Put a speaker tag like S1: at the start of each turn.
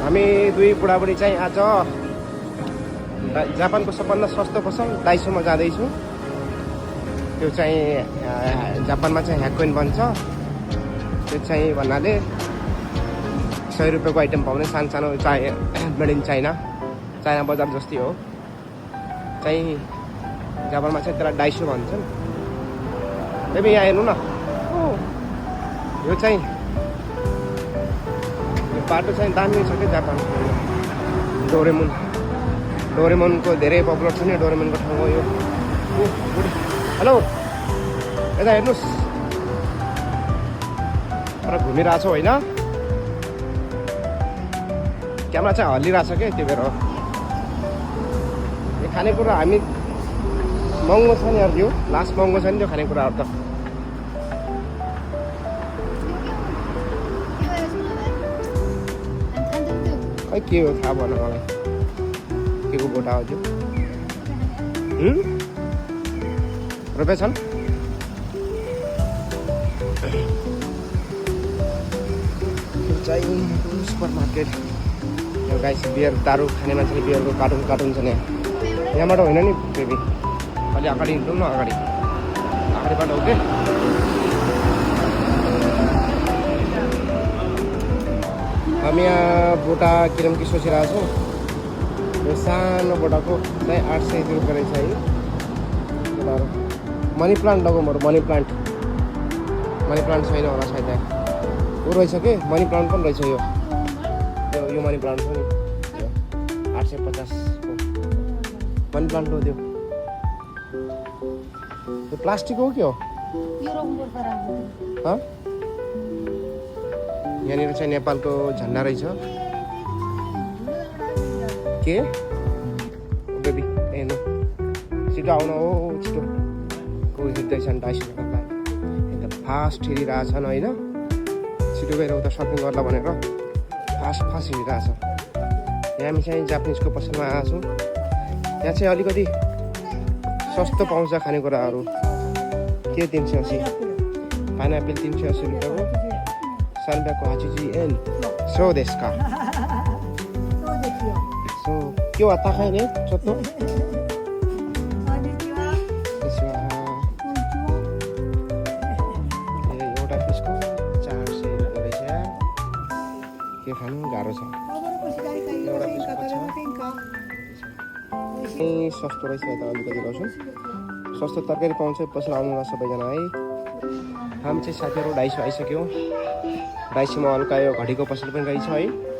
S1: हामी दुई बुढाबुढी चाहिँ आज जापानको सबभन्दा सस्तो पसल डाइसोमा जाँदैछौँ। त्यो चाहिँ जापानमा चाहिँ ह्याकोइन भन्छ। त्यो चाहिँ भन्नाले 100 रुपियाँको आइटम पाउने सानो मेड इन चाइना बजार जस्तै हो। चाहिँ जापानमा चाहिँ त्यसलाई डाइसो भन्छन्। त्यही यहाँ हेर्नु न, यो चाहिँ यो बाटो चाहिँ दामी छ क्या जापानको। डोरेमोनको धेरै पपुलर छ नि, डोरेमोनको ठाउँ हो यो। हेलो, यता हेर्नुहोस्, तर घुमिरहेको छ होइन, क्यामेरा चाहिँ हल्लिरहेछ क्या, त्यो भएर हो। यो खानेकुरा हामी महँगो छ नि अरू, यो लास्ट महँगो छ नि त्यो खानेकुराहरू त। खै के हो थाहा भएन मलाई, के को बोटा हो त्यो। रुपियाँ छन् चाहिँ सुपर मार्केट। गाइस बियर दारू खाने मान्छेले बियरको कार्टुन छ नि, यहाँबाट होइन नि बेबी, अलि अगाडि हिँड्नु न, अगाडिबाट हो के। हामी यहाँ बोटा किनौँ कि सोचिरहेको छौँ। यो सानो बोटाको चाहिँ 800 रुपियाँ रहेछ है। मनी प्लान्ट लगाउँ बरु, मनी प्लान्ट छैन होला सायद यहाँ। ऊ रहेछ कि मनी प्लान्ट पनि रहेछ। यो मनी प्लान्ट छ नि, 850 को मनी प्लान्ट हो। त्यो प्लास्टिक हो के हो? यहाँनिर चाहिँ नेपालको झन्डा रहेछ के बेबी। हेर्नु छिटो आउन हो, छिटो को हिँड्दैछन् डाइसोको लागि। एकदम फास्ट हिँडिरहेछन् होइन, छिटो गएर उता सपिङ गर्ला भनेर फास्ट हिँडिरहेछ। यहाँ हामी चाहिँ जापानिजको पसलमा आएको छौँ। यहाँ चाहिँ अलिकति सस्तो पाउँछ खानेकुराहरू। के 380, पाइनएप्पल 380 रुपियाँको, सानब्याको 80 एन सो देशका। सो के हो ताखाइने चोत्तो एउटा पिसको 400 रुपियाँ रहेछ। के खानु गाह्रो छ, एउटा पिसको छ। सस्तो रहेछ यता अलिकति लसुन, सस्तो तरकारी पाउँछ। पसल आउनु होला सबैजना है। हामी चाहिँ साथीहरू डाइसो आइसक्यौँ। डाइसोमा हल्का यो घडीको पसल पनि रहेछ है।